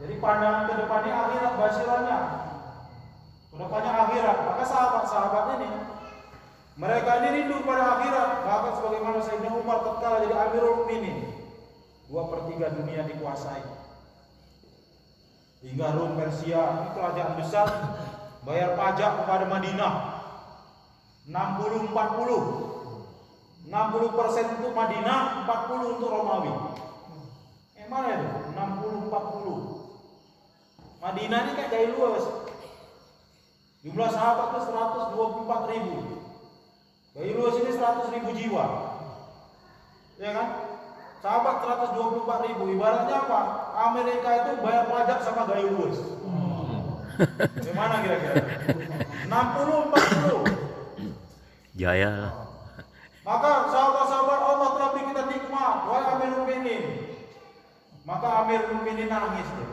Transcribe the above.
Jadi pandangan ke depannya akhirat, basirannya ke depannya akhirat. Maka sahabat-sahabat ini, mereka ini rindu pada akhirat. Bahkan sebagaimana Sayyidina Umar tatkala jadi Amirul Mukminin, 2/3 dunia dikuasai. Hingga Rum, Persia, ini kerajaan besar, bayar pajak kepada Madinah 60-40. 60% untuk Madinah, 40 untuk Romawi. Mana itu? 60-40. Madinah ini kayak gaya luas. Jumlah sahabat itu 124.000. Gaya luas ini 100.000 jiwa. Ya kan? Sahabat 124.000. Ibaratnya apa? Amerika itu bayar pajak sama gaya luas. Gimana kira-kira? 60-40. Jaya. Maka sahabat-sahabat Allah telah beri kita nikmat. Wahai Amirul Mukminin. Maka Amirul Mukminin nangis.